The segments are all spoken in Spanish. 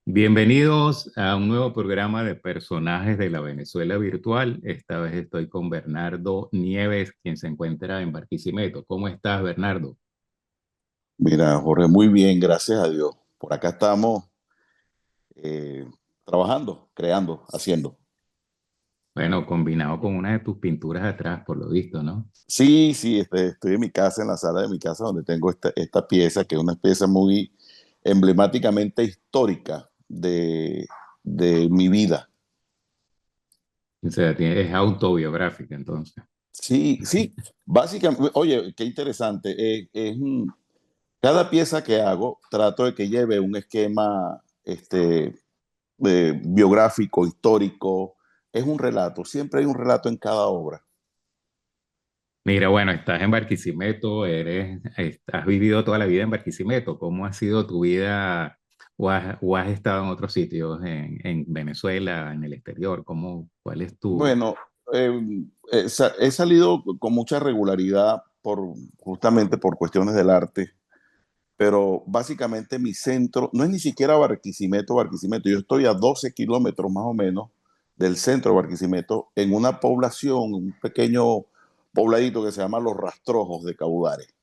Bienvenidos a un nuevo programa de personajes de la Venezuela virtual. Esta vez estoy con Bernardo Nieves, quien se encuentra en Barquisimeto. ¿Cómo estás, Bernardo? Mira, Jorge, muy bien, gracias a Dios. Por acá estamos eh, trabajando, creando, haciendo. Bueno, combinado con una de tus pinturas atrás, por lo visto, ¿no? Sí, sí, estoy en mi casa, en la sala de mi casa, donde tengo esta pieza, que es una pieza muy emblemáticamente histórica de mi vida. O sea, es autobiográfica, entonces. Sí, sí, básicamente, oye, qué interesante. Cada pieza que hago, trato de que lleve un esquema biográfico, histórico. Es un relato, siempre hay un relato en cada obra. Mira, bueno, estás en Barquisimeto, has vivido toda la vida en Barquisimeto. ¿Cómo ha sido tu vida o has estado en otros sitios en Venezuela, en el exterior? ¿Cuál es tu... Bueno, eh, he salido con mucha regularidad justamente por cuestiones del arte, pero básicamente mi centro no es ni siquiera Barquisimeto, Barquisimeto. Yo estoy a 12 kilómetros más o menos del centro de Barquisimeto, en una población, un pequeño pobladito que se llama Los Rastrojos de Caudares.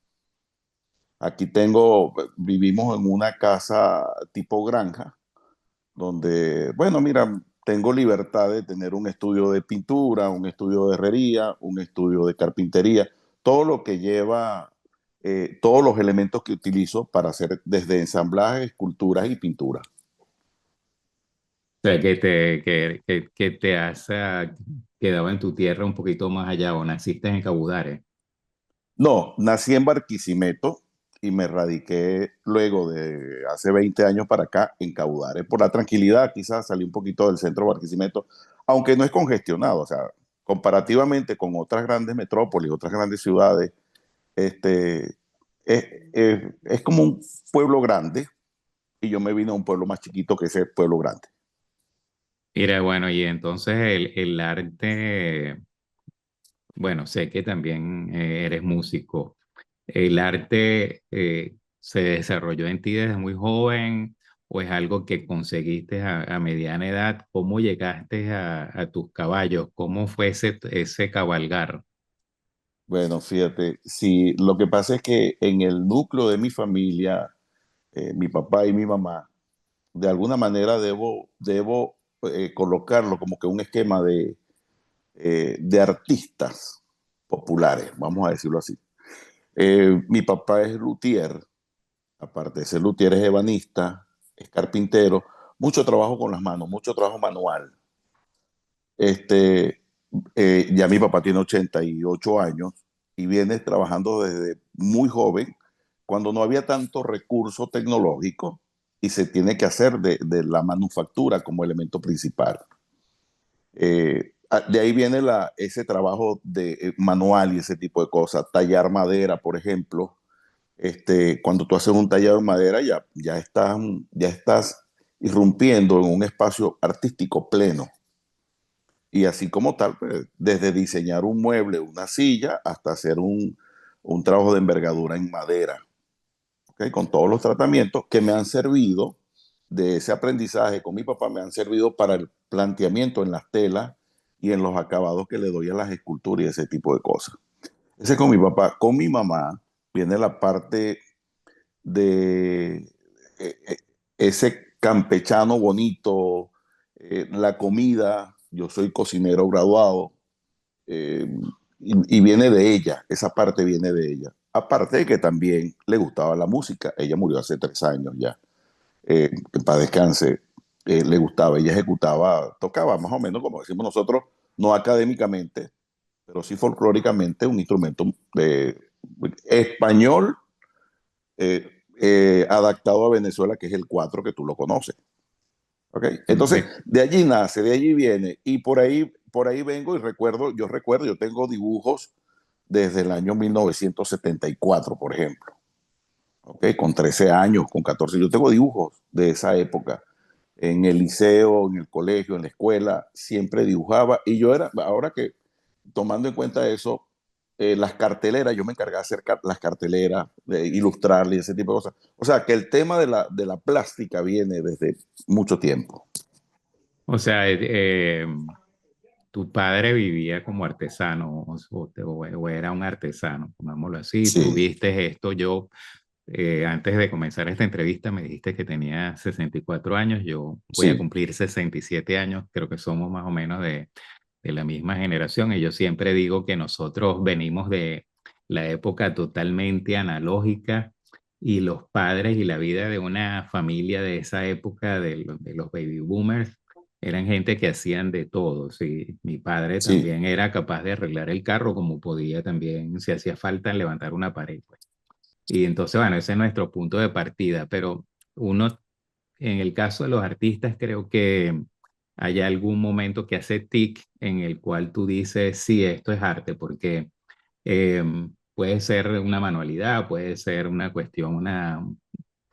Vivimos en una casa tipo granja, donde, bueno, mira, tengo libertad de tener un estudio de pintura, un estudio de herrería, un estudio de carpintería, todo lo que lleva, todos los elementos que utilizo para hacer desde ensamblaje, esculturas y pintura. O sea, que te has quedado en tu tierra un poquito más allá o naciste en Cabudare. No, nací en Barquisimeto y me radiqué luego de hace 20 años para acá en Caudares. Por la tranquilidad, quizás salí un poquito del centro de Barquisimeto, aunque no es congestionado, o sea, comparativamente con otras grandes metrópolis, otras grandes ciudades, este, es como un pueblo grande y yo me vine a un pueblo más chiquito que ese pueblo grande. Mira, bueno, y entonces el arte, bueno, sé que también eres músico. ¿El arte se desarrolló en ti desde muy joven o es algo que conseguiste a mediana edad? ¿Cómo llegaste a tus caballos? ¿Cómo fue ese cabalgar? Bueno, fíjate, sí, lo que pasa es que en el núcleo de mi familia, mi papá y mi mamá, de alguna manera debo colocarlo como que un esquema de artistas populares, vamos a decirlo así. Mi papá es luthier, aparte de ser luthier es ebanista, es carpintero, mucho trabajo con las manos, mucho trabajo manual. Este, ya mi papá tiene 88 años y viene trabajando desde muy joven, cuando no había tanto recurso tecnológico y se tiene que hacer de la manufactura como elemento principal. De ahí viene ese trabajo de manual y ese tipo de cosas. Tallar madera, por ejemplo. Cuando tú haces un tallado de madera, ya estás irrumpiendo en un espacio artístico pleno. Y así como tal, pues, desde diseñar un mueble, una silla, hasta hacer un trabajo de envergadura en madera, ¿ok? Con todos los tratamientos que me han servido de ese aprendizaje con mi papá, me han servido para el planteamiento en las telas y en los acabados que le doy a las esculturas y ese tipo de cosas. Ese es con mi papá. Con mi mamá viene la parte de ese campechano bonito, la comida. Yo soy cocinero graduado, eh, y viene de ella, esa parte viene de ella. Aparte de que también le gustaba la música, ella murió hace 3 años ya, que para descanse, le gustaba, ella ejecutaba, tocaba más o menos como decimos nosotros, no académicamente, pero sí folclóricamente un instrumento español, adaptado a Venezuela, que es el cuatro, que tú lo conoces. ¿Okay? Entonces, Ve- de allí nace, de allí viene, y por ahí vengo y yo tengo dibujos desde el año 1974, por ejemplo, ¿okay? Con 13 años, con 14, yo tengo dibujos de esa época. En el liceo, en el colegio, en la escuela, siempre dibujaba, y yo era, ahora que tomando en cuenta eso, las carteleras, yo me encargaba de hacer las carteleras, de ilustrarle y ese tipo de cosas. O sea, que el tema de la plástica viene desde mucho tiempo. O sea, tu padre vivía como artesano o era un artesano, pongámoslo así. Tú Sí, viste esto. Yo, antes de comenzar esta entrevista, me dijiste que tenía 64 años. Yo voy a sí, cumplir 67 años. Creo que somos más o menos de la misma generación. Y yo siempre digo que nosotros venimos de la época totalmente analógica y los padres y la vida de una familia de esa época, de los baby boomers, eran gente que hacían de todo. Sí, mi padre sí. también era capaz de arreglar el carro como podía también, si hacía falta, levantar una pared, pues. Y entonces, bueno, ese es nuestro punto de partida, pero uno, en el caso de los artistas, creo que hay algún momento que hace tic en el cual tú dices, sí, esto es arte, porque eh, puede ser una manualidad, puede ser una cuestión,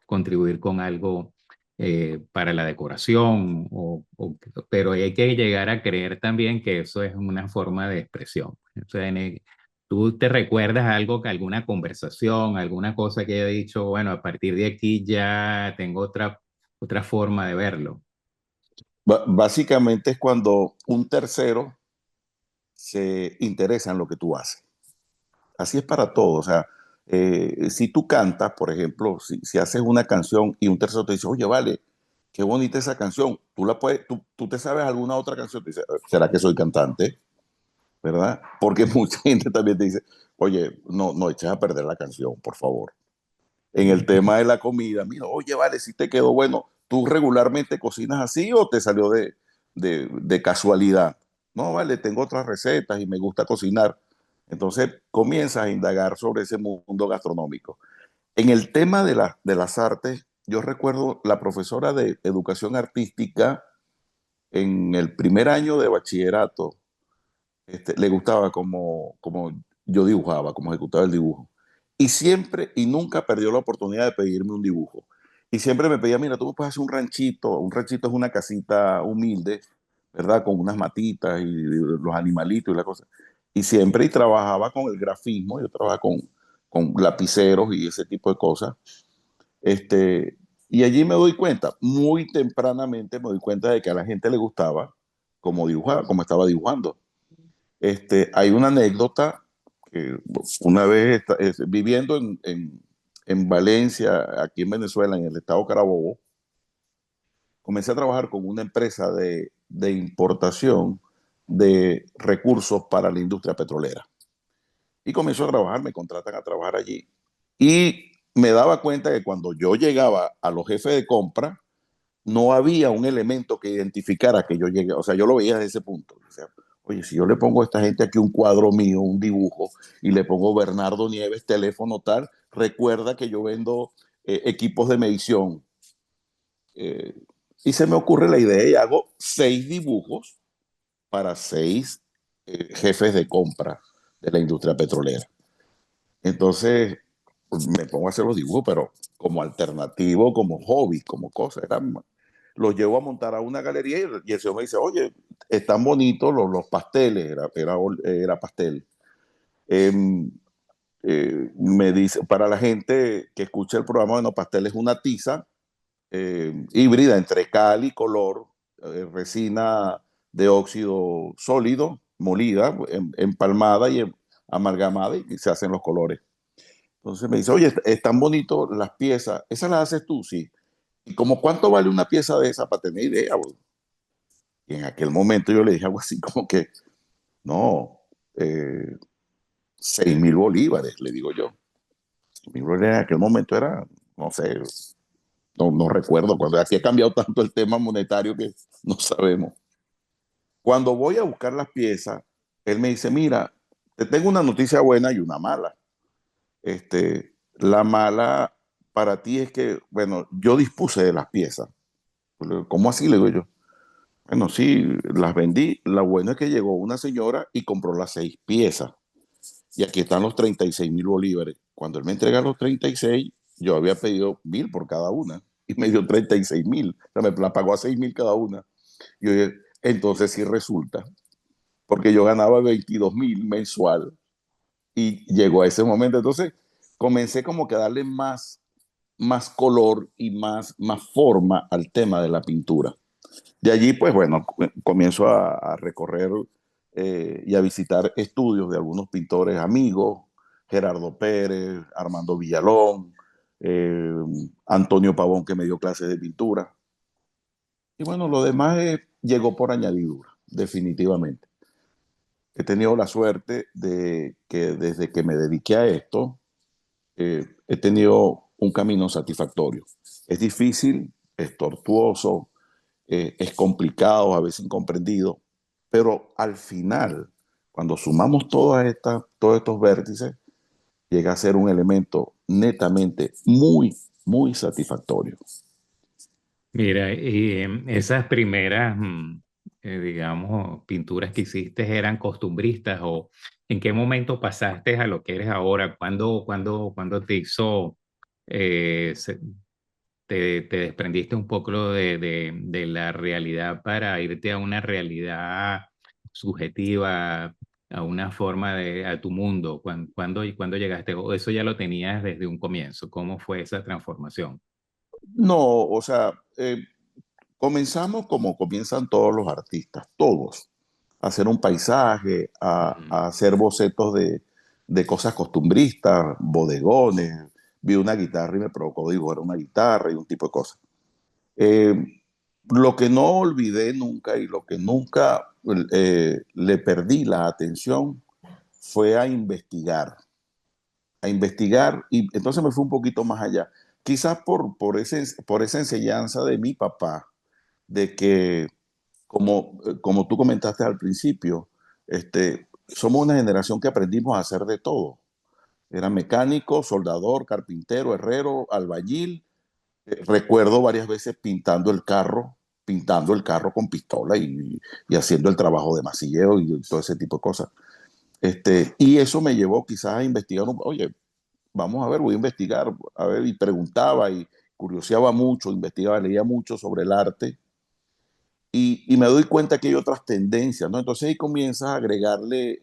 contribuir con algo para la decoración, pero hay que llegar a creer también que eso es una forma de expresión. O sea, ¿tú te recuerdas algo, que alguna conversación, alguna cosa que haya dicho, bueno, a partir de aquí ya tengo otra forma de verlo? Básicamente es cuando un tercero se interesa en lo que tú haces. Así es para todo. O sea, si tú cantas, por ejemplo, si haces una canción y un tercero te dice, oye, vale, qué bonita esa canción, tú te sabes alguna otra canción, te dice, ¿será que soy cantante? ¿Verdad? Porque mucha gente también te dice, oye, no eches a perder la canción, por favor. En el tema de la comida, mira, oye, vale, si te quedó bueno, ¿tú regularmente cocinas así o te salió de casualidad? No, vale, tengo otras recetas y me gusta cocinar. Entonces comienzas a indagar sobre ese mundo gastronómico. En el tema de las artes, yo recuerdo la profesora de educación artística en el primer año de bachillerato, le gustaba como yo dibujaba, como ejecutaba el dibujo. Y siempre y nunca perdió la oportunidad de pedirme un dibujo. Y siempre me pedía, mira, tú me puedes hacer un ranchito es una casita humilde, ¿verdad? Con unas matitas y los animalitos y la cosa. Y siempre y trabajaba con el grafismo, yo trabajaba con lapiceros y ese tipo de cosas. Este, y allí me doy cuenta, muy tempranamente me doy cuenta de que a la gente le gustaba como dibujaba, como estaba dibujando. Hay una anécdota que una vez viviendo en Valencia, aquí en Venezuela, en el estado Carabobo, comencé a trabajar con una empresa de importación de recursos para la industria petrolera. Y comenzó a trabajar, me contratan a trabajar allí. Y me daba cuenta que cuando yo llegaba a los jefes de compra, no había un elemento que identificara que yo llegué, o sea, yo lo veía desde ese punto. O sea, oye, si yo le pongo a esta gente aquí un cuadro mío, un dibujo, y le pongo Bernardo Nieves, teléfono tal, recuerda que yo vendo equipos de medición. Eh, y se me ocurre la idea y hago 6 dibujos para 6 jefes de compra de la industria petrolera. Entonces, pues, me pongo a hacer los dibujos, pero como alternativo, como hobby, como cosa. Los llevo a montar a una galería y el señor me dice, oye, están bonitos los pasteles, era pastel. Eh, Me dice, para la gente que escucha el programa, bueno, pastel es una tiza híbrida entre cal y color, resina de óxido sólido, molida, empalmada y amalgamada y se hacen los colores. Entonces me dice, oye, están bonitos las piezas, ¿esas las haces tú? Sí. ¿Y como cuánto vale una pieza de esa para tener idea? Bro? Y en aquel momento yo le dije algo así como que, no, 6.000 bolívares, le digo yo. 6.000 bolívares en aquel momento era, no sé, no recuerdo, cuando aquí ha cambiado tanto el tema monetario que no sabemos. Cuando voy a buscar las piezas, él me dice, mira, te tengo una noticia buena y una mala. La mala para ti es que, bueno, yo dispuse de las piezas. ¿Cómo así? Le digo yo. Bueno, sí, las vendí. La buena es que llegó una señora y compró las 6 piezas. Y aquí están los 36.000 bolívares. Cuando él me entrega los 36, yo había pedido 1.000 por cada una. Y me dio 36.000. O sea, me la pagó a 6.000 cada una. Y yo dije, entonces sí resulta. Porque yo ganaba 22.000 mensual y llegó a ese momento. Entonces comencé como que a darle más color y más forma al tema de la pintura. De allí, pues bueno, comienzo a recorrer y a visitar estudios de algunos pintores amigos, Gerardo Pérez, Armando Villalón, eh, Antonio Pavón, que me dio clases de pintura. Y bueno, lo demás llegó por añadidura, definitivamente. He tenido la suerte de que desde que me dediqué a esto, he tenido un camino satisfactorio. Es difícil, es tortuoso, es complicado, a veces incomprendido, pero al final, cuando sumamos todos estos vértices, llega a ser un elemento netamente muy satisfactorio. Mira, y esas primeras, digamos, pinturas que hiciste eran costumbristas o ¿en qué momento pasaste a lo que eres ahora? ¿Cuándo te hizo, eh, se- te desprendiste un poco de la realidad para irte a una realidad subjetiva, a una forma a tu mundo? ¿Cuándo llegaste? ¿O eso ya lo tenías desde un comienzo? ¿Cómo fue esa transformación? No, o sea, comenzamos como comienzan todos los artistas, todos, a hacer un paisaje, Ujú. a hacer bocetos de cosas costumbristas, bodegones. Vi una guitarra y me provocó dibujar una guitarra y un tipo de cosas. Eh, lo que no olvidé nunca y lo que nunca le perdí la atención fue a investigar y entonces me fui un poquito más allá. Quizás por esa enseñanza de mi papá, de que como tú comentaste al principio, somos una generación que aprendimos a hacer de todo. Era mecánico, soldador, carpintero, herrero, albañil. Recuerdo varias veces pintando el carro con pistola y haciendo el trabajo de masilleo y todo ese tipo de cosas. Y eso me llevó quizás a investigar, oye, vamos a ver, voy a investigar, a ver, y preguntaba y curioseaba mucho, investigaba, leía mucho sobre el arte y me doy cuenta que hay otras tendencias, ¿no? Entonces ahí comienzas a agregarle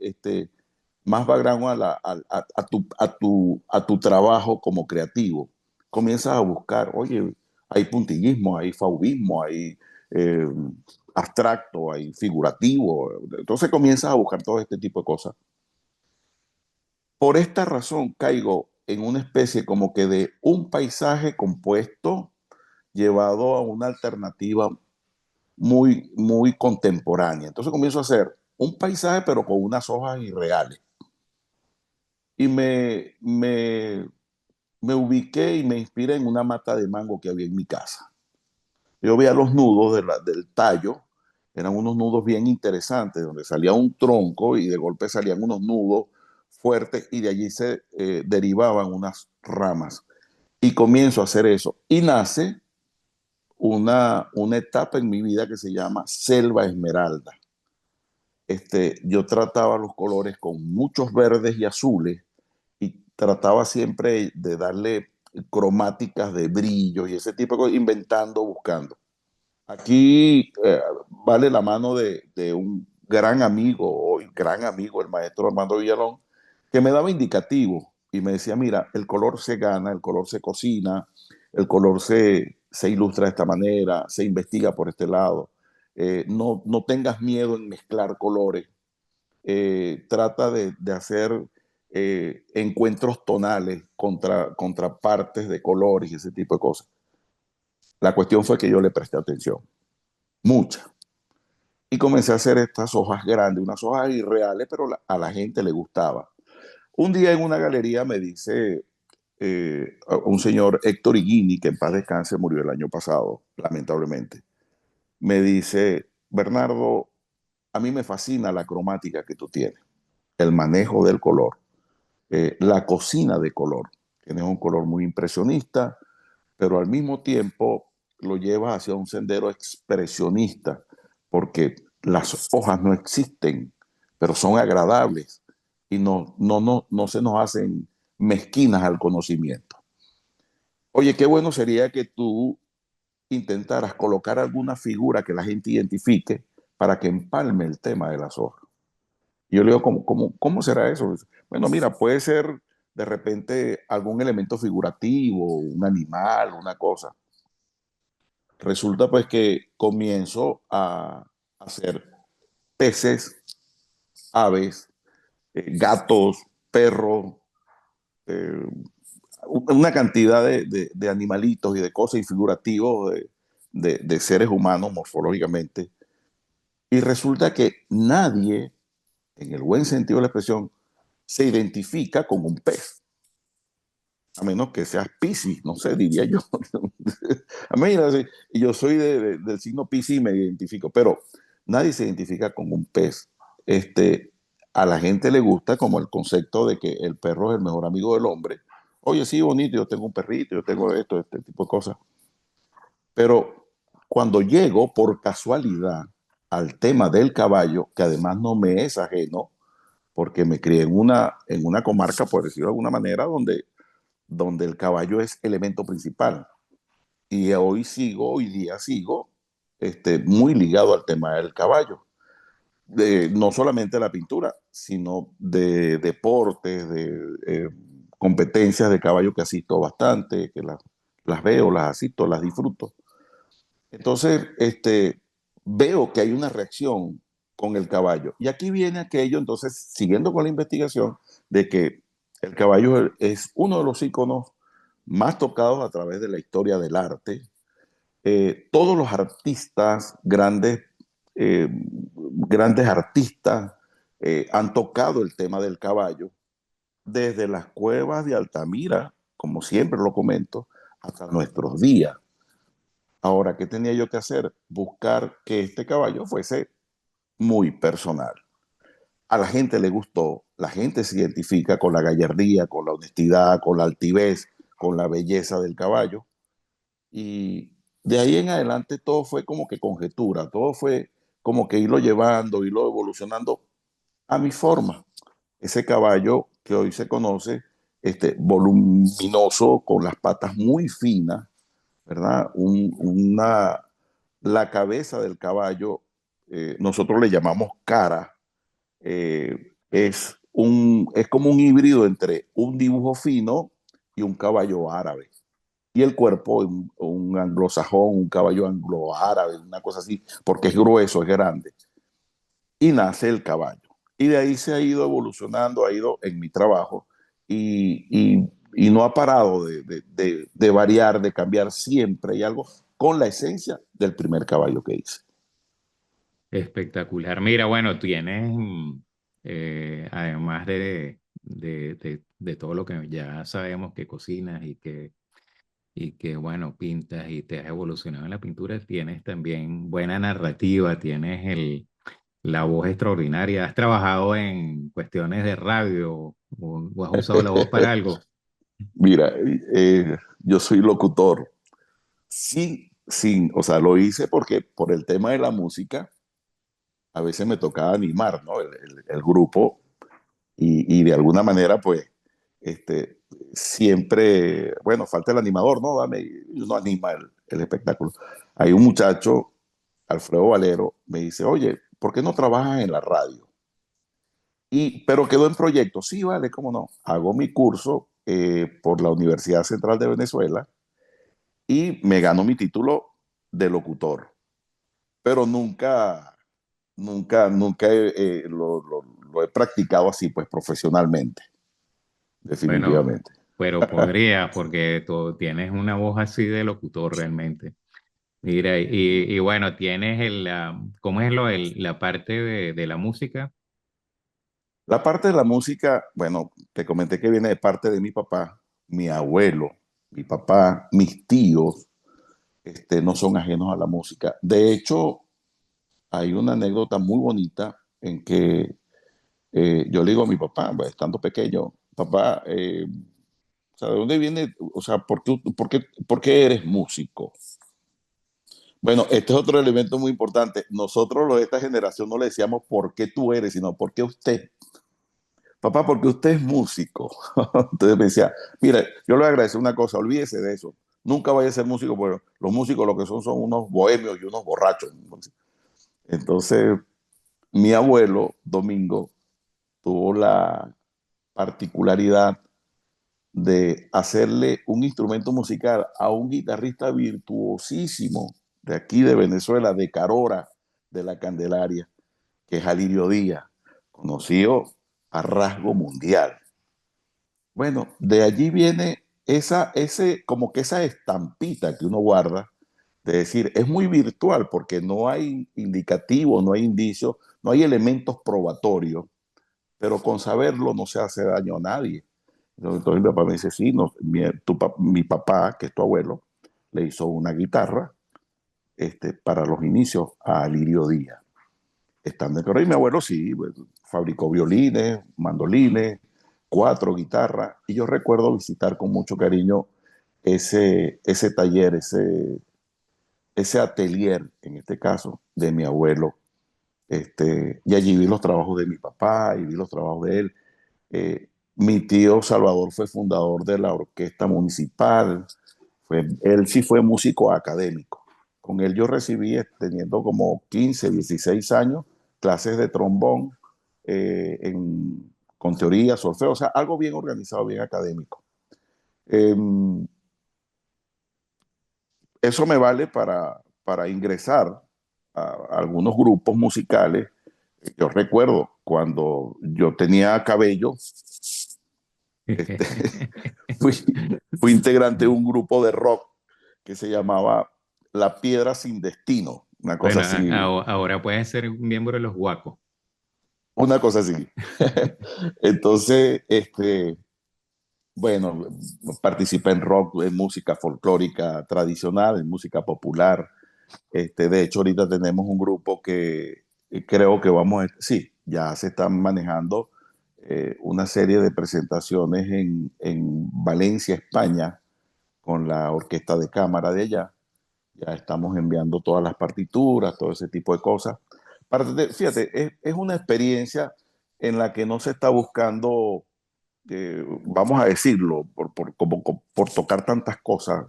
más background a tu trabajo como creativo. Comienzas a buscar, oye, hay puntillismo, hay fauvismo, hay eh, abstracto, hay figurativo. Entonces comienzas a buscar todo este tipo de cosas. Por esta razón caigo en una especie como que de un paisaje compuesto llevado a una alternativa muy contemporánea. Entonces comienzo a hacer un paisaje pero con unas hojas irreales. Y me ubiqué y me inspiré en una mata de mango que había en mi casa. Yo veía los nudos del tallo, eran unos nudos bien interesantes, donde salía un tronco y de golpe salían unos nudos fuertes y de allí se derivaban unas ramas. Y comienzo a hacer eso. Y nace una etapa en mi vida que se llama Selva Esmeralda. Yo trataba los colores con muchos verdes y azules y trataba siempre de darle cromáticas de brillo y ese tipo de cosas, inventando, buscando. Aquí vale la mano de un gran amigo, o gran amigo, el maestro Armando Villalón, que me daba indicativos y me decía, mira, el color se gana, el color se cocina, el color se ilustra de esta manera, se investiga por este lado. No tengas miedo en mezclar colores, trata de hacer encuentros tonales contra partes de colores y ese tipo de cosas. La cuestión fue que yo le presté atención, mucha. Y comencé a hacer estas hojas grandes, unas hojas irreales, pero a la gente le gustaba. Un día en una galería me dice un señor Héctor Higuini, que en paz descanse, murió el año pasado, lamentablemente. Me dice, Bernardo, a mí me fascina la cromática que tú tienes, el manejo del color, la cocina de color. Tienes un color muy impresionista, pero al mismo tiempo lo llevas hacia un sendero expresionista, porque las hojas no existen, pero son agradables y no se nos hacen mezquinas al conocimiento. Oye, qué bueno sería que tú intentaras colocar alguna figura que la gente identifique para que empalme el tema de las hojas. Y yo le digo, ¿cómo será eso? Bueno, mira, puede ser de repente algún elemento figurativo, un animal, una cosa. Resulta pues que comienzo a hacer peces, aves, gatos, perros, eh, una cantidad de animalitos y de cosas y figurativos de seres humanos morfológicamente. Y resulta que nadie, en el buen sentido de la expresión, se identifica con un pez. A menos que seas Piscis, no sé, diría yo. A mí, yo soy del signo Piscis y me identifico, pero nadie se identifica con un pez. Este, a la gente le gusta como el concepto de que el perro es el mejor amigo del hombre. Oye, sí, bonito, yo tengo un perrito, yo tengo esto, este tipo de cosas. Pero cuando llego por casualidad al tema del caballo, que además no me es ajeno, porque me crié en una comarca, por decirlo de alguna manera, donde el caballo es elemento principal. Y hoy día sigo muy ligado al tema del caballo. No solamente la pintura, sino de deportes, de competencias de caballo que asisto bastante, que las veo, las asisto, las disfruto. Entonces, veo que hay una reacción con el caballo. Y aquí viene aquello, entonces, siguiendo con la investigación, de que el caballo es uno de los íconos más tocados a través de la historia del arte. Todos los artistas, grandes artistas, han tocado el tema del caballo, desde las cuevas de Altamira, como siempre lo comento, hasta nuestros días. Ahora, ¿qué tenía yo que hacer? Buscar que este caballo fuese muy personal. A la gente le gustó, la gente se identifica con la gallardía, con la honestidad, con la altivez, con la belleza del caballo. Y de ahí en adelante todo fue como que conjetura, todo fue como que irlo llevando, irlo evolucionando a mi forma. Ese caballo que hoy se conoce, voluminoso, con las patas muy finas, ¿verdad? La cabeza del caballo, nosotros le llamamos cara, es como un híbrido entre un dibujo fino y un caballo árabe. Y el cuerpo, un anglosajón, un caballo anglo-árabe, una cosa así, porque es grueso, es grande. Y nace el caballo. Y de ahí se ha ido evolucionando, ha ido en mi trabajo y no ha parado de variar, de cambiar. Siempre hay algo con la esencia del primer caballo que hice. Espectacular. Mira, bueno, tienes, además de todo lo que ya sabemos que cocinas y que, bueno, pintas y te has evolucionado en la pintura, tienes también buena narrativa, tienes la voz extraordinaria. ¿Has trabajado en cuestiones de radio o has usado la voz para algo? Mira, yo soy locutor. O sea, lo hice porque por el tema de la música, a veces me tocaba animar, ¿no? El grupo y de alguna manera, pues, siempre, bueno, falta el animador, ¿no? Dame, y uno anima el espectáculo. Hay un muchacho, Alfredo Valero, me dice, oye, ¿por qué no trabajas en la radio? Pero quedó en proyecto. Sí, vale, cómo no. Hago mi curso por la Universidad Central de Venezuela y me gano mi título de locutor. Pero nunca lo he practicado así, pues profesionalmente, Bueno, definitivamente. pero podría, porque tú tienes una voz así de locutor realmente. Mira, y bueno, tienes ¿cómo es la parte de la música? La parte de la música, bueno, te comenté que viene de parte de mi papá, mi abuelo, mi papá, mis tíos, no son ajenos a la música. De hecho, hay una anécdota muy bonita en que yo le digo a mi papá, pues, estando pequeño, papá, o sea, ¿de dónde viene? O sea, ¿por qué eres músico? Bueno, este es otro elemento muy importante. Nosotros los de esta generación no le decíamos por qué tú eres, sino por qué usted. Papá, porque usted es músico. Entonces me decía, mira, yo le voy a agradecer una cosa, olvídese de eso. Nunca vaya a ser músico, porque los músicos lo que son unos bohemios y unos borrachos. Entonces, mi abuelo, Domingo, tuvo la particularidad de hacerle un instrumento musical a un guitarrista virtuosísimo de aquí de Venezuela, de Carora, de la Candelaria, que es Alirio Díaz, conocido a rasgo mundial. Bueno, de allí viene como que esa estampita que uno guarda, de decir, es muy virtual porque no hay indicativo, no hay indicio, no hay elementos probatorios, pero con saberlo no se hace daño a nadie. Entonces mi papá me dice, sí, no, mi papá, que es tu abuelo, le hizo una guitarra para los inicios a Lirio Díaz. Estando en Correa, y mi abuelo sí, pues, fabricó violines, mandolines, cuatro guitarras, y yo recuerdo visitar con mucho cariño ese taller, ese atelier, en este caso, de mi abuelo. Y allí vi los trabajos de mi papá y vi los trabajos de él. Mi tío Salvador fue fundador de la orquesta municipal. Él sí fue músico académico. Con él yo recibí, teniendo como 15, 16 años, clases de trombón con teoría, solfeo, o sea, algo bien organizado, bien académico. Eh, Eso me vale para ingresar a algunos grupos musicales. Yo recuerdo cuando yo tenía cabello, este, fui, fui integrante de un grupo de rock que se llamaba La Piedra Sin Destino, Bueno, ahora puedes ser un miembro de los guacos. una cosa así. Entonces, bueno, participé en rock, en música folclórica tradicional, en música popular. De hecho, ahorita tenemos un grupo que creo que sí, ya se están manejando una serie de presentaciones en Valencia, España, con la orquesta de cámara de allá. Ya estamos enviando todas las partituras, todo ese tipo de cosas. Fíjate, es una experiencia en la que no se está buscando, vamos a decirlo, por tocar tantas cosas,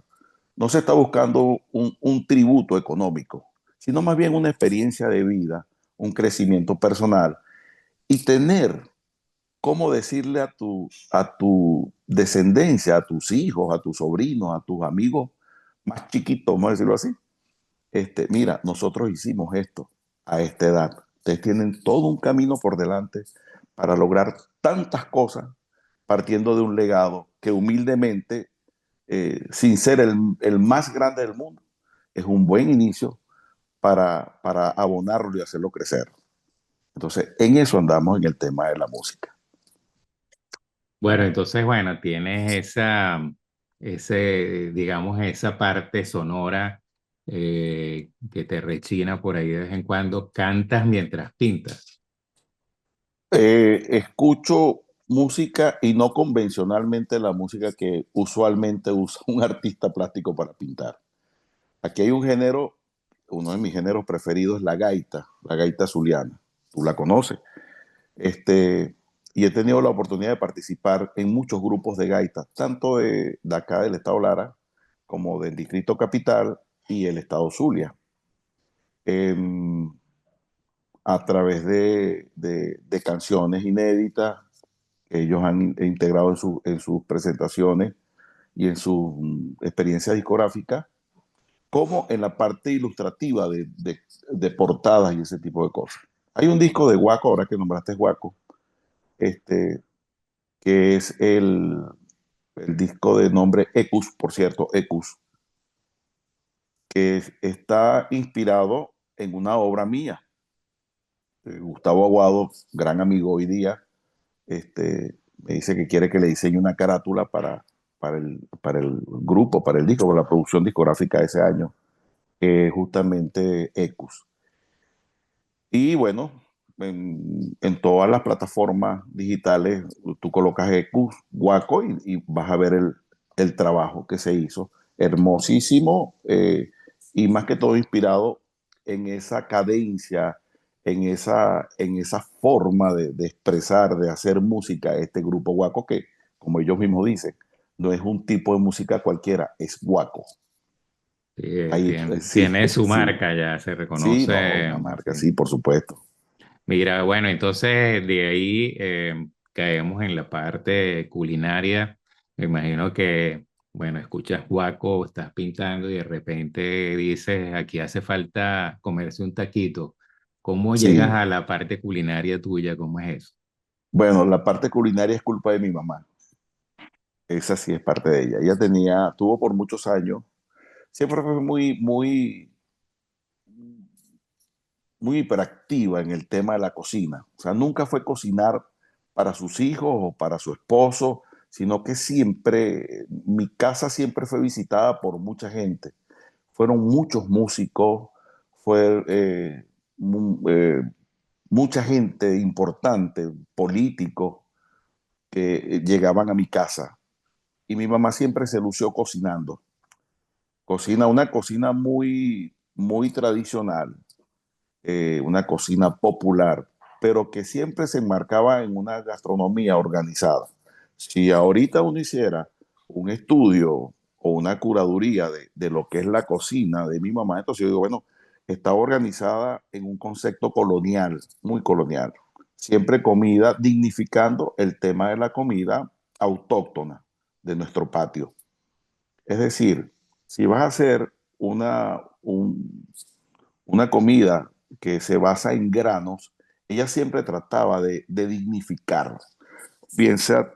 no se está buscando un tributo económico, sino más bien una experiencia de vida, un crecimiento personal y tener cómo decirle a tu descendencia, a tus hijos, a tus sobrinos, a tus amigos más chiquitos, vamos a decirlo así. Mira, nosotros hicimos esto a esta edad. Ustedes tienen todo un camino por delante para lograr tantas cosas partiendo de un legado que humildemente, sin ser el más grande del mundo, es un buen inicio para abonarlo y hacerlo crecer. Entonces, en eso andamos en el tema de la música. Bueno, entonces, bueno, tienes digamos, esa parte sonora que te rechina por ahí de vez en cuando. Cantas mientras pintas. Escucho música y no convencionalmente la música que usualmente usa un artista plástico para pintar. Aquí hay un género, uno de mis géneros preferidos es la gaita zuliana. Tú la conoces. Y he tenido la oportunidad de participar en muchos grupos de gaita, tanto de acá del estado Lara como del Distrito Capital y el estado Zulia. Em, a través de canciones inéditas que ellos han integrado en sus presentaciones y en sus experiencias discográficas, como en la parte ilustrativa de portadas y ese tipo de cosas. Hay un disco de Guaco, ahora que nombraste Guaco, este, que es el disco de nombre Ecus, por cierto, Ecus, que está inspirado en una obra mía. Gustavo Aguado, gran amigo hoy día, me dice que quiere que le diseñe una carátula para el grupo, para el disco, para la producción discográfica de ese año, justamente Ecus. Y bueno, en todas las plataformas digitales tú colocas Ecus, Guaco y vas a ver el trabajo que se hizo. Hermosísimo y más que todo inspirado en esa cadencia, en esa forma de expresar, de hacer música, este grupo Guaco que, como ellos mismos dicen, no es un tipo de música cualquiera, es Guaco. Sí, Ahí, tiene, sí, tiene su sí, marca ya, se sí, no, reconoce. una marca, Sí. sí, por supuesto. Mira, bueno, entonces de ahí caemos en la parte culinaria. Me imagino que, bueno, escuchas guaco, estás pintando y de repente dices, aquí hace falta comerse un taquito. ¿Cómo llegas Sí, a la parte culinaria tuya? ¿Cómo es eso? bueno, la parte culinaria es culpa de mi mamá. Esa sí es parte de ella. Ella tuvo por muchos años, siempre fue muy hiperactiva en el tema de la cocina. O sea, nunca fue cocinar para sus hijos o para su esposo, sino que siempre, mi casa siempre fue visitada por mucha gente. Fueron muchos músicos, fue mucha gente importante, políticos, que llegaban a mi casa. Y mi mamá siempre se lució cocinando. Cocina una cocina muy tradicional, una cocina popular, pero que siempre se enmarcaba en una gastronomía organizada. Si ahorita uno hiciera un estudio o una curaduría de lo que es la cocina de mi mamá, entonces yo digo, bueno, está organizada en un concepto colonial, muy colonial. Siempre comida, dignificando el tema de la comida autóctona de nuestro patio. Es decir, si vas a hacer una comida que se basa en granos, ella siempre trataba de dignificar, bien sea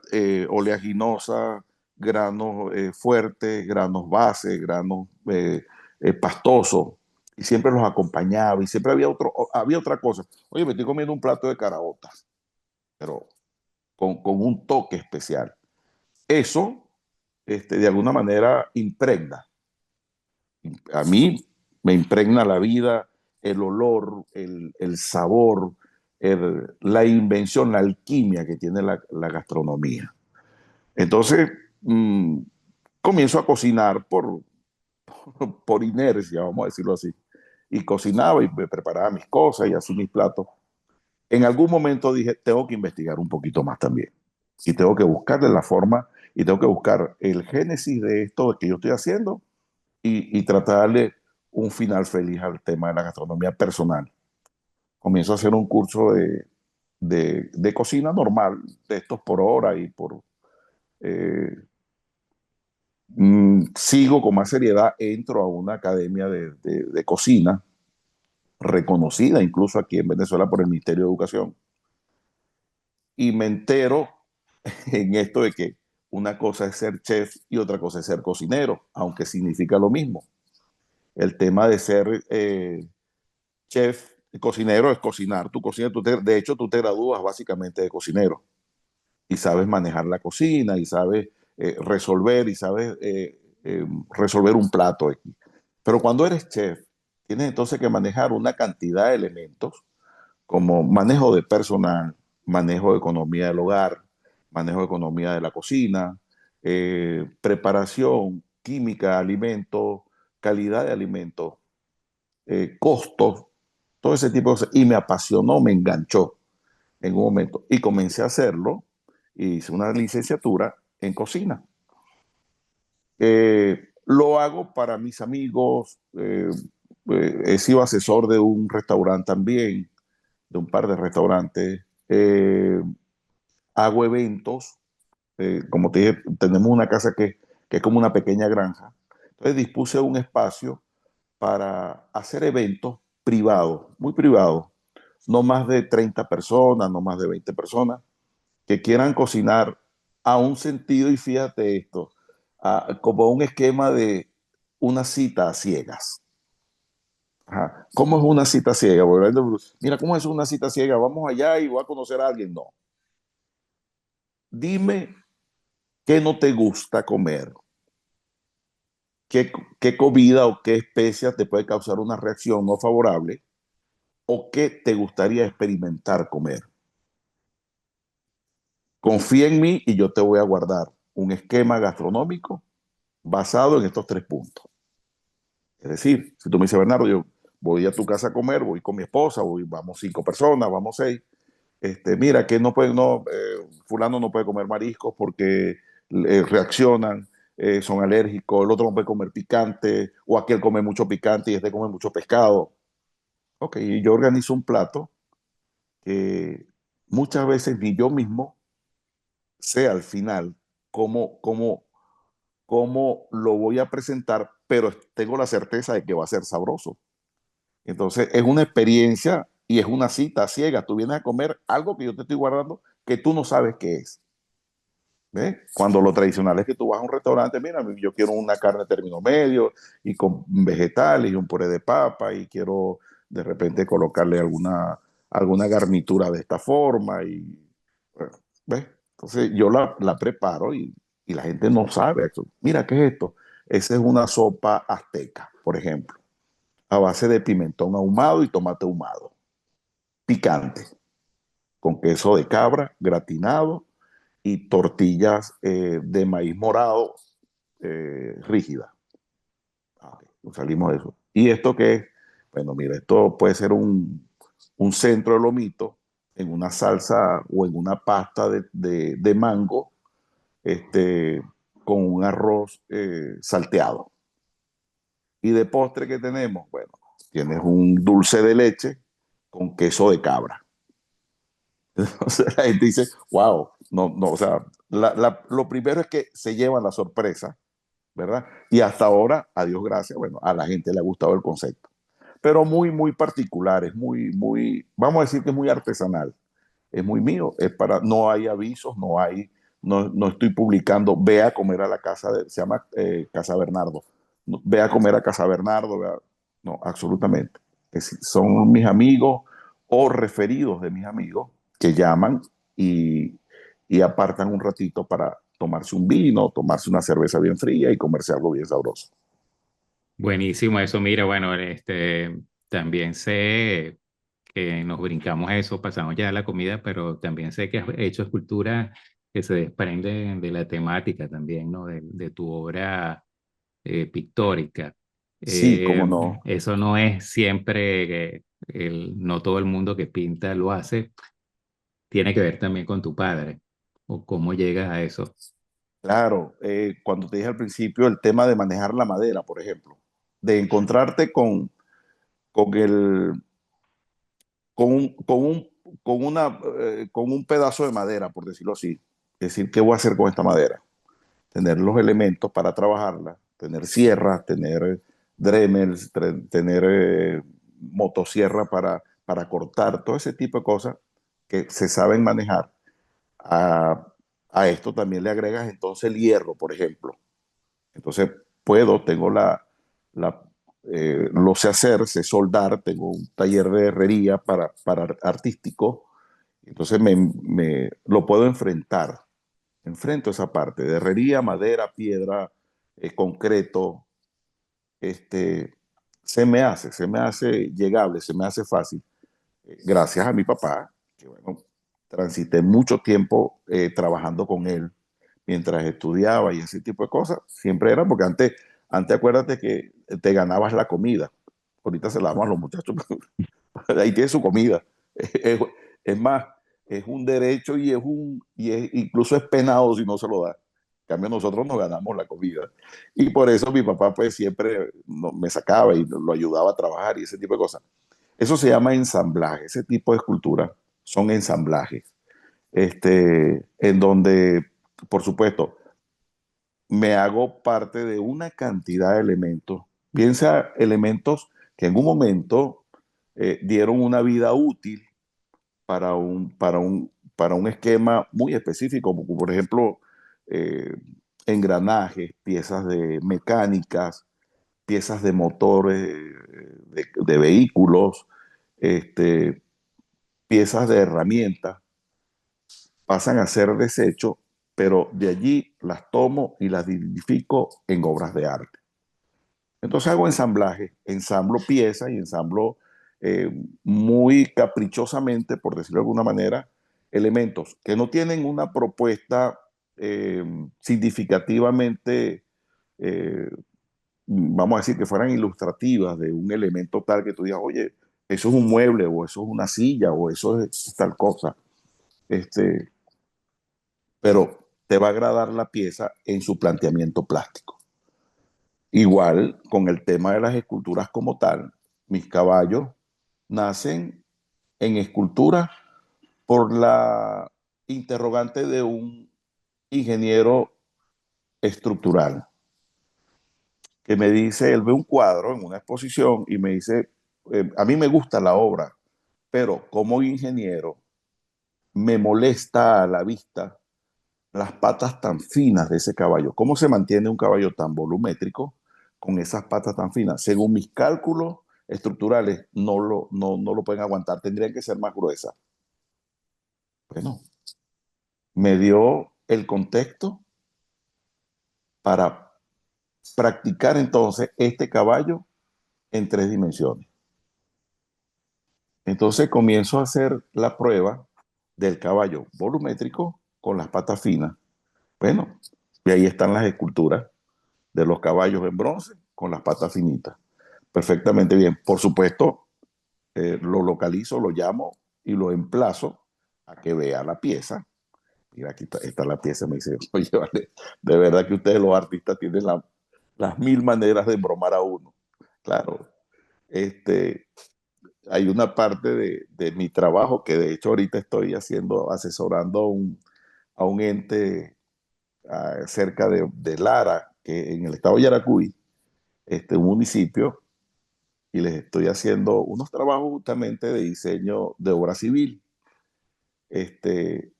oleaginosa, granos fuertes, granos base, granos pastosos, y siempre los acompañaba, y siempre había otra cosa. Oye, me estoy comiendo un plato de caraotas, pero con un toque especial. Eso, de alguna manera, impregna. A mí me impregna la vida, el olor, el sabor, la invención, la alquimia que tiene la gastronomía. Entonces, comienzo a cocinar por inercia, vamos a decirlo así. Y cocinaba y me preparaba mis cosas y así mis platos. En algún momento dije, tengo que investigar un poquito más también. Y tengo que buscarle la forma y tengo que buscar el génesis de esto que yo estoy haciendo y tratar de darle un final feliz al tema de la gastronomía personal. Comienzo a hacer un curso de cocina normal, de estos por hora y eh, sigo con más seriedad, entro a una academia de cocina reconocida incluso aquí en Venezuela por el Ministerio de Educación y me entero en esto de que una cosa es ser chef y otra cosa es ser cocinero, aunque significa lo mismo. El tema de ser chef, cocinero es cocinar. Tú cocinas, de hecho, tú te gradúas básicamente de cocinero y sabes manejar la cocina y sabes resolver y sabes resolver un plato aquí. Pero cuando eres chef, tienes entonces que manejar una cantidad de elementos como manejo de personal, manejo de economía del hogar, manejo de economía de la cocina, preparación, química, alimentos, calidad de alimentos, costos, todo ese tipo de cosas. Y me apasionó, me enganchó en un momento. Y comencé a hacerlo. Y hice una licenciatura en cocina. Lo hago para mis amigos. He sido asesor de un restaurante también, de un par de restaurantes. Hago eventos. Como te dije, tenemos una casa que es como una pequeña granja. Entonces dispuse un espacio para hacer eventos privados, muy privados, no más de 30 personas, no más de 20 personas, que quieran cocinar a un sentido, y fíjate esto, como un esquema de una cita a ciegas. Ajá. ¿Cómo es una cita ciega? Mira, ¿cómo es una cita ciega? Vamos allá y voy a conocer a alguien. No. Dime qué no te gusta comer, qué, qué comida o qué especia te puede causar una reacción no favorable o qué te gustaría experimentar comer. Confía en mí y yo te voy a guardar un esquema gastronómico basado en estos tres puntos. Es decir, si tú me dices, Bernardo, yo voy a tu casa a comer, voy con mi esposa, vamos 5 personas, vamos 6. Mira, que no puede, no, fulano no puede comer mariscos porque reaccionan, son alérgicos, el otro no puede comer picante, o aquel come mucho picante y este come mucho pescado. Ok, y yo organizo un plato que muchas veces ni yo mismo sé al final cómo, cómo, cómo lo voy a presentar, pero tengo la certeza de que va a ser sabroso. Entonces es una experiencia y es una cita ciega. Tú vienes a comer algo que yo te estoy guardando que tú no sabes qué es. ¿Ves? Cuando lo tradicional es que tú vas a un restaurante, mira, yo quiero una carne término medio y con vegetales y un puré de papa y quiero de repente colocarle alguna garnitura de esta forma y, bueno, ¿ves? Entonces yo la preparo y la gente no sabe eso. Mira, ¿qué es esto? Esa es una sopa azteca, por ejemplo, a base de pimentón ahumado y tomate ahumado, picante, con queso de cabra gratinado y tortillas de maíz morado rígida. Salimos de eso. ¿Y esto qué es? Bueno, mira, esto puede ser un centro de lomito en una salsa o en una pasta de mango este, con un arroz salteado. Y de postre que tenemos, bueno, tienes un dulce de leche con queso de cabra. Entonces la gente dice, wow, no, no, o sea, lo primero es que se llevan la sorpresa, ¿verdad? Y hasta ahora, a Dios gracias, bueno, a la gente le ha gustado el concepto. Pero muy, muy particular, es muy, muy, vamos a decir que es muy artesanal, es muy mío, es para, no hay avisos, no estoy publicando, ve a comer a la casa, se llama Casa Bernardo, ve a comer a Casa Bernardo, no, absolutamente. Son mis amigos o referidos de mis amigos que llaman y, y apartan un ratito para tomarse un vino, tomarse una cerveza bien fría y comerse algo bien sabroso. Buenísimo eso, mira, bueno, también sé que nos brincamos eso, pasamos ya a la comida, pero también sé que has hecho esculturas que se desprenden de la temática también, ¿no? De tu obra pictórica. Sí, cómo no. Eso no es siempre, no todo el mundo que pinta lo hace, tiene que ver también con tu padre, o cómo llegas a eso. Claro, cuando te dije al principio el tema de manejar la madera, por ejemplo, de encontrarte con el, con un, con un, con un pedazo de madera, por decirlo así. Es decir, ¿qué voy a hacer con esta madera? Tener los elementos para trabajarla, tener sierras, tener dremels, tener motosierra para cortar, todo ese tipo de cosas que se saben manejar. A, a esto también le agregas entonces el hierro, por ejemplo. Entonces tengo lo sé hacer, sé soldar, tengo un taller de herrería para artístico, entonces lo puedo enfrentar, enfrento esa parte de herrería, madera, piedra, concreto, este, se me hace llegable, se me hace fácil, gracias a mi papá, que bueno, transité mucho tiempo trabajando con él mientras estudiaba y ese tipo de cosas. Siempre era porque antes acuérdate que te ganabas la comida. Ahorita se la damos a los muchachos. Ahí tiene su comida. Es, es más, es un derecho incluso es penado si no se lo da. En cambio, nosotros nos ganamos la comida. Y por eso mi papá pues siempre me sacaba y lo ayudaba a trabajar y ese tipo de cosas. Eso se llama ensamblaje. Ese tipo de escultura son ensamblajes. En donde, por supuesto, me hago parte de una cantidad de elementos, piensa elementos que en un momento dieron una vida útil para un esquema muy específico, como por ejemplo eh, engranajes, piezas de mecánicas, piezas de motores de vehículos, este, piezas de herramientas, pasan a ser desecho, pero de allí las tomo y las dignifico en obras de arte. Entonces hago ensamblaje, ensamblo piezas y ensamblo eh, muy caprichosamente, por decirlo de alguna manera, elementos que no tienen una propuesta eh, significativamente, eh, vamos a decir, que fueran ilustrativas de un elemento tal que tú digas, oye, eso es un mueble o eso es una silla o eso es tal cosa. Este, pero te va a agradar la pieza en su planteamiento plástico. Igual con el tema de las esculturas como tal, mis caballos nacen en esculturas por la interrogante de un ingeniero estructural que me dice, él ve un cuadro en una exposición y me dice, a mí me gusta la obra, pero como ingeniero me molesta a la vista las patas tan finas de ese caballo. ¿Cómo se mantiene un caballo tan volumétrico con esas patas tan finas? Según mis cálculos estructurales, no lo pueden aguantar, tendrían que ser más gruesas. Bueno, me dio el contexto para practicar entonces este caballo en 3 dimensiones. Entonces comienzo a hacer la prueba del caballo volumétrico con las patas finas. Bueno, y ahí están las esculturas de los caballos en bronce con las patas finitas. Perfectamente bien. Por supuesto, lo localizo, lo llamo y lo emplazo a que vea la pieza. Mira, aquí está la pieza. Me dice, oye, vale, de verdad que ustedes los artistas tienen las mil maneras de embromar a uno. Claro, este, hay una parte de mi trabajo que de hecho ahorita estoy haciendo, asesorando a un ente cerca de Lara, que en el estado de Yaracuy, un municipio, y les estoy haciendo unos trabajos justamente de diseño de obra civil. Este,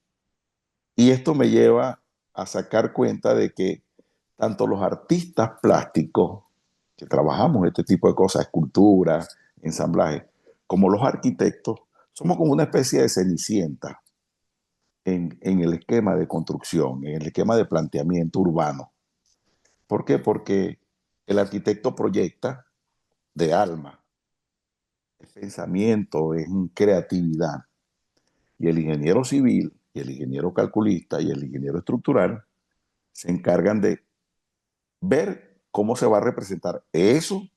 y esto me lleva a sacar cuenta de que tanto los artistas plásticos, que trabajamos este tipo de cosas, escultura, ensamblaje, como los arquitectos, somos como una especie de cenicienta en el esquema de construcción, en el esquema de planteamiento urbano. ¿Por qué? Porque el arquitecto proyecta de alma, es pensamiento, es creatividad. Y el ingeniero civil, y el ingeniero calculista, y el ingeniero estructural se encargan de ver cómo se va a representar eso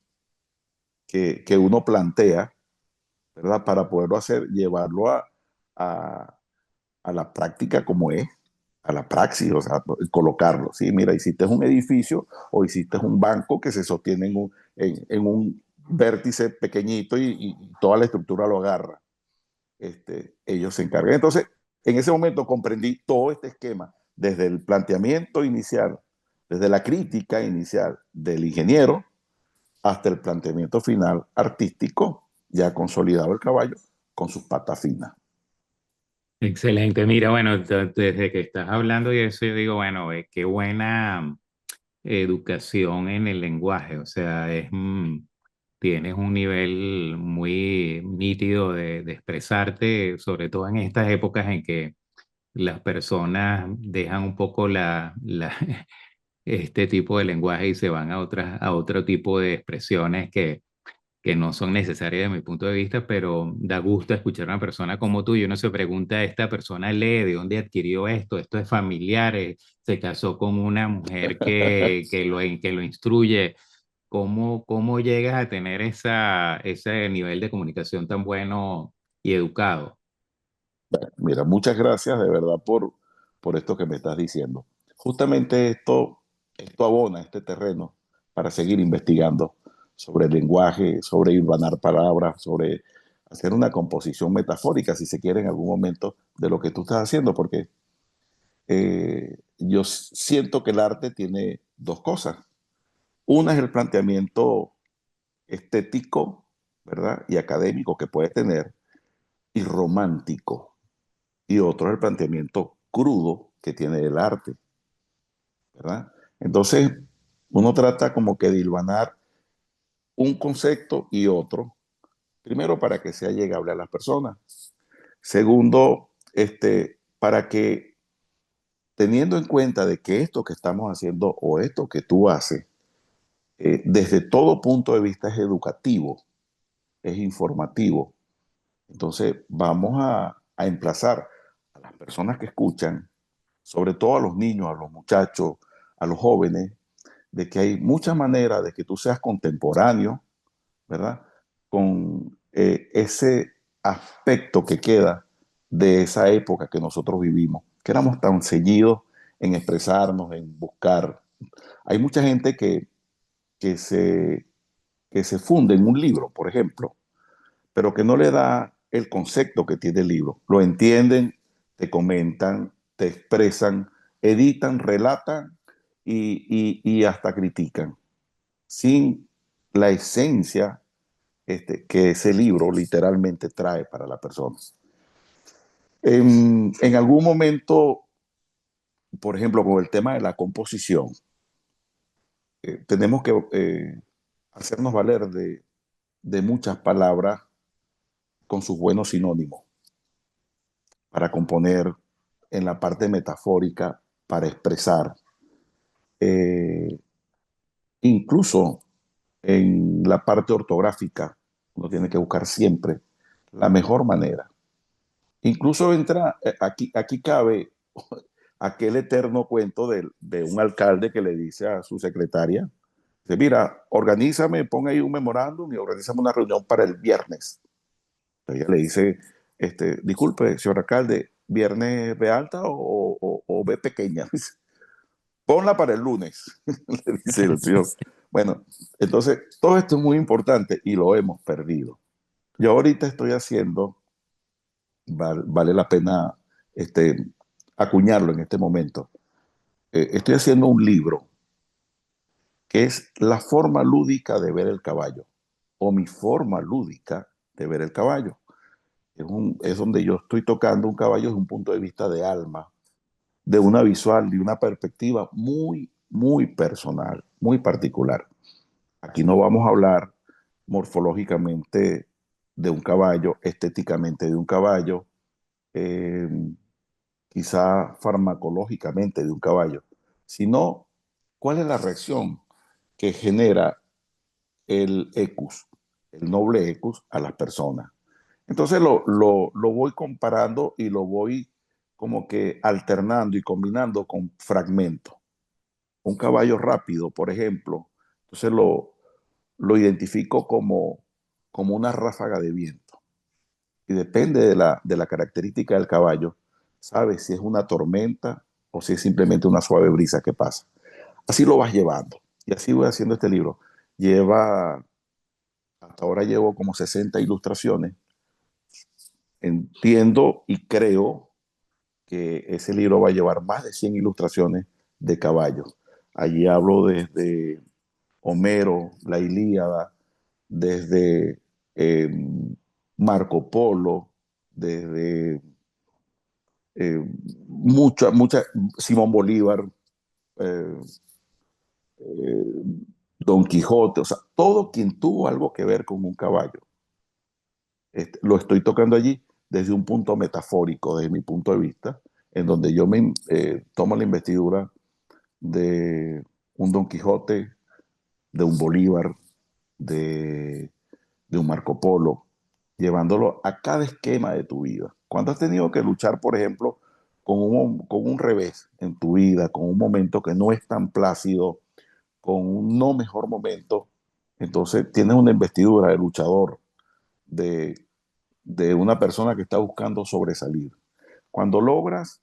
que uno plantea, ¿verdad? Para poderlo hacer, llevarlo a, a la práctica como es, a la praxis, o sea, colocarlo. Sí, mira, hiciste un edificio o hiciste un banco que se sostiene en un vértice pequeñito y toda la estructura lo agarra. Ellos se encargan. Entonces, en ese momento comprendí todo este esquema, desde el planteamiento inicial, desde la crítica inicial del ingeniero hasta el planteamiento final artístico, ya consolidado el caballo con sus patas finas. Excelente. Mira, bueno, desde que estás hablando y eso, yo digo, bueno, qué buena educación en el lenguaje. O sea, tienes un nivel muy nítido de expresarte, sobre todo en estas épocas en que las personas dejan un poco este tipo de lenguaje y se van a otro tipo de expresiones que no son necesarias de mi punto de vista, pero da gusto escuchar a una persona como tú y uno se pregunta, ¿esta persona lee de dónde adquirió esto? ¿Esto es familiar? ¿Se casó con una mujer que lo instruye? ¿Cómo llegas a tener ese nivel de comunicación tan bueno y educado? Mira, muchas gracias de verdad por esto que me estás diciendo. Justamente esto abona este terreno para seguir investigando sobre el lenguaje, sobre hilvanar palabras, sobre hacer una composición metafórica, si se quiere, en algún momento de lo que tú estás haciendo, porque yo siento que el arte tiene dos cosas. Una es el planteamiento estético, ¿verdad? Y académico que puede tener, y romántico. Y otro es el planteamiento crudo que tiene el arte, ¿verdad? Entonces, uno trata como que de hilvanar un concepto y otro, primero para que sea llegable a las personas, segundo, para que teniendo en cuenta de que esto que estamos haciendo o esto que tú haces, desde todo punto de vista es educativo, es informativo. Entonces, vamos a emplazar a las personas que escuchan, sobre todo a los niños, a los muchachos, a los jóvenes, de que hay muchas maneras de que tú seas contemporáneo, ¿verdad? Con ese aspecto que queda de esa época que nosotros vivimos, que éramos tan ceñidos en expresarnos, en buscar. Hay mucha gente que se funde en un libro, por ejemplo, pero que no le da el concepto que tiene el libro. Lo entienden, te comentan, te expresan, editan, relatan y hasta critican, sin la esencia que ese libro literalmente trae para la persona. En algún momento, por ejemplo, con el tema de la composición, tenemos que hacernos valer de muchas palabras con sus buenos sinónimos para componer en la parte metafórica, para expresar. Eh, Incluso en la parte ortográfica, uno tiene que buscar siempre la mejor manera. Incluso entra, aquí cabe aquel eterno cuento de un alcalde que le dice a su secretaria, dice, mira, organízame, pon ahí un memorándum y organízame una reunión para el viernes. Entonces ella le dice, disculpe, señor alcalde, ¿viernes B alta o B pequeña? Ponla para el lunes, le dice el señor. Bueno, entonces todo esto es muy importante y lo hemos perdido. Yo ahorita estoy haciendo, vale la pena este, acuñarlo en este momento, estoy haciendo un libro que es la forma lúdica de ver el caballo, o mi forma lúdica de ver el caballo. Es donde yo estoy tocando un caballo desde un punto de vista de alma, de una visual, de una perspectiva muy, muy personal, muy particular. Aquí no vamos a hablar morfológicamente de un caballo, estéticamente de un caballo, eh, quizá farmacológicamente de un caballo, sino cuál es la reacción que genera el ecus, el noble ecus a las personas. Entonces lo voy comparando y lo voy como que alternando y combinando con fragmentos. Un caballo rápido, por ejemplo, entonces lo identifico como una ráfaga de viento. Y depende de la característica del caballo, sabes si es una tormenta o si es simplemente una suave brisa que pasa. Así lo vas llevando. Y así voy haciendo este libro. Hasta ahora llevo como 60 ilustraciones. Entiendo y creo que ese libro va a llevar más de 100 ilustraciones de caballos. Allí hablo desde Homero, la Ilíada, desde eh, Marco Polo, desde eh, Simón Bolívar, eh, eh, Don Quijote, o sea, todo quien tuvo algo que ver con un caballo. Lo estoy tocando allí desde un punto metafórico, desde mi punto de vista, en donde yo me tomo la investidura de un Don Quijote, de un Bolívar, de, de un Marco Polo, llevándolo a cada esquema de tu vida. Cuando has tenido que luchar, por ejemplo, con un revés en tu vida, con un momento que no es tan plácido, con un no mejor momento, entonces tienes una investidura de luchador, de, de una persona que está buscando sobresalir. Cuando logras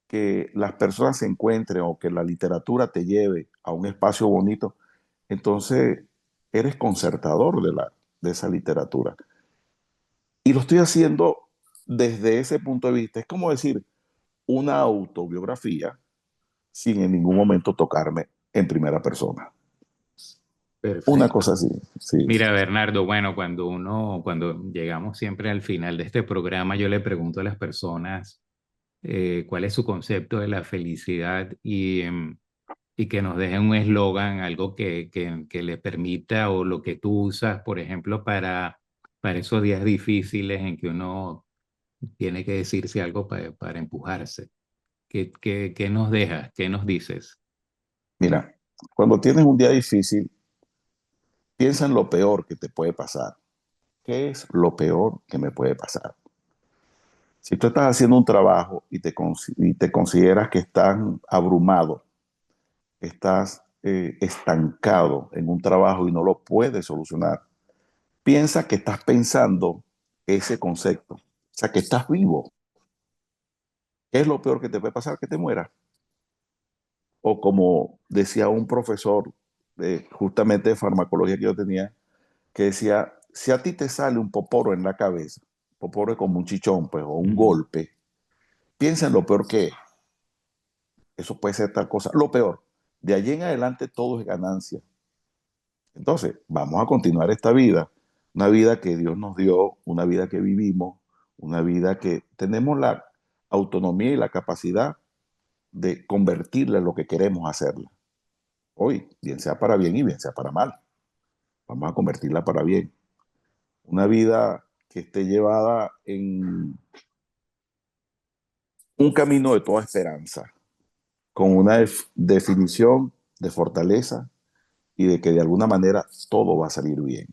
que las personas se encuentren o que la literatura te lleve a un espacio bonito, entonces eres concertador de esa literatura. Y lo estoy haciendo desde ese punto de vista. Es como decir una autobiografía sin en ningún momento tocarme en primera persona. Una Perfecto. cosa así, sí. Mira, Bernardo, bueno, cuando llegamos siempre al final de este programa, yo le pregunto a las personas cuál es su concepto de la felicidad y que nos dejen un eslogan, algo que le permita o lo que tú usas, por ejemplo, para esos días difíciles en que uno tiene que decirse algo para empujarse. ¿Qué nos dejas? ¿Qué nos dices? Mira, cuando tienes un día difícil, piensa en lo peor que te puede pasar. ¿Qué es lo peor que me puede pasar? Si tú estás haciendo un trabajo y te consideras que estás abrumado, estás estancado en un trabajo y no lo puedes solucionar, piensa que estás pensando ese concepto. O sea, que estás vivo. ¿Qué es lo peor que te puede pasar? Que te mueras. O como decía un profesor justamente de farmacología que yo tenía, que decía, si a ti te sale un poporo en la cabeza, pobre como un chichón, pues, o un Ujú. golpe, piensa en lo peor que es. Eso puede ser tal cosa. Lo peor, de allí en adelante todo es ganancia. Entonces, vamos a continuar esta vida, una vida que Dios nos dio, una vida que vivimos, una vida que tenemos la autonomía y la capacidad de convertirla en lo que queremos hacerla. Hoy, bien sea para bien y bien sea para mal. Vamos a convertirla para bien. Una vida que esté llevada en un camino de toda esperanza, con una definición de fortaleza y de que de alguna manera todo va a salir bien.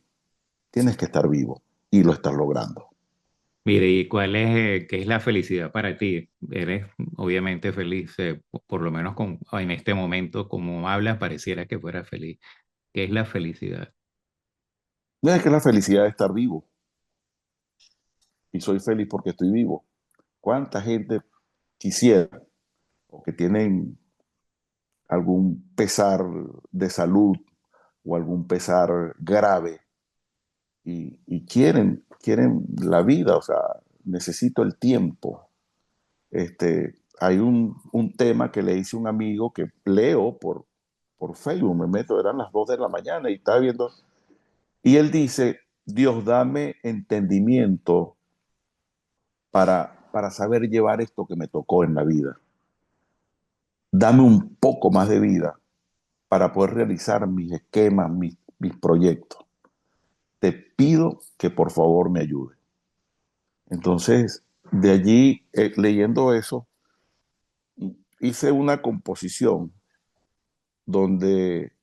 Tienes que estar vivo y lo estás logrando. Mire, ¿y qué es la felicidad para ti? Eres obviamente feliz, por lo menos en este momento, como hablas, pareciera que fuera feliz. ¿Qué es la felicidad? No es que la felicidad de estar vivo y soy feliz porque estoy vivo. ¿Cuánta gente quisiera o que tienen algún pesar de salud o algún pesar grave y quieren la vida? O sea, necesito el tiempo. Hay un tema que le hice a un amigo que leo por Facebook, me meto, eran las 2 de la mañana y estaba viendo, y él dice, Dios, dame entendimiento para saber llevar esto que me tocó en la vida. Dame un poco más de vida para poder realizar mis esquemas, mis proyectos. Te pido que por favor me ayude. Entonces, de allí, leyendo eso, hice una composición donde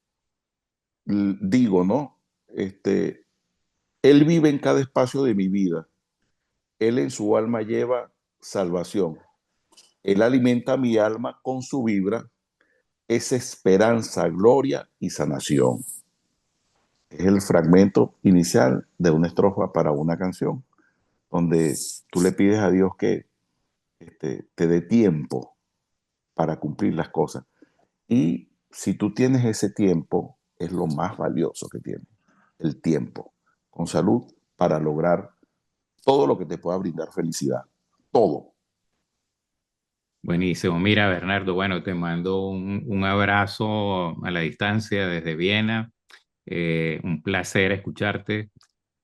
digo, ¿no? Él vive en cada espacio de mi vida. Él en su alma lleva salvación. Él alimenta mi alma con su vibra. Es esperanza, gloria y sanación. Es el fragmento inicial de una estrofa para una canción, donde tú le pides a Dios que te dé tiempo para cumplir las cosas. Y si tú tienes ese tiempo, es lo más valioso que tienes, el tiempo, con salud, para lograr todo lo que te pueda brindar felicidad. Todo. Buenísimo. Mira, Bernardo, bueno, te mando un abrazo a la distancia desde Viena. Un placer escucharte.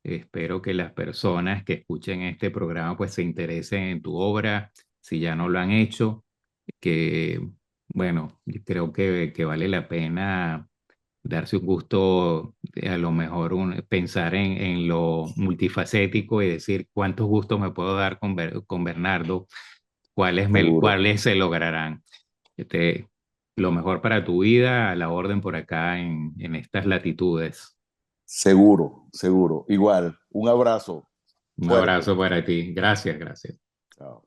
Espero que las personas que escuchen este programa pues se interesen en tu obra, si ya no lo han hecho, que bueno, yo creo que vale la pena darse un gusto, a lo mejor pensar en lo multifacético y decir cuántos gustos me puedo dar con Bernardo, Seguro, cuáles se lograrán. Este, lo mejor para tu vida, a la orden por acá en estas latitudes. seguro, seguro. Igual, un abrazo Un fuerte. abrazo para ti. Gracias, gracias. Chao.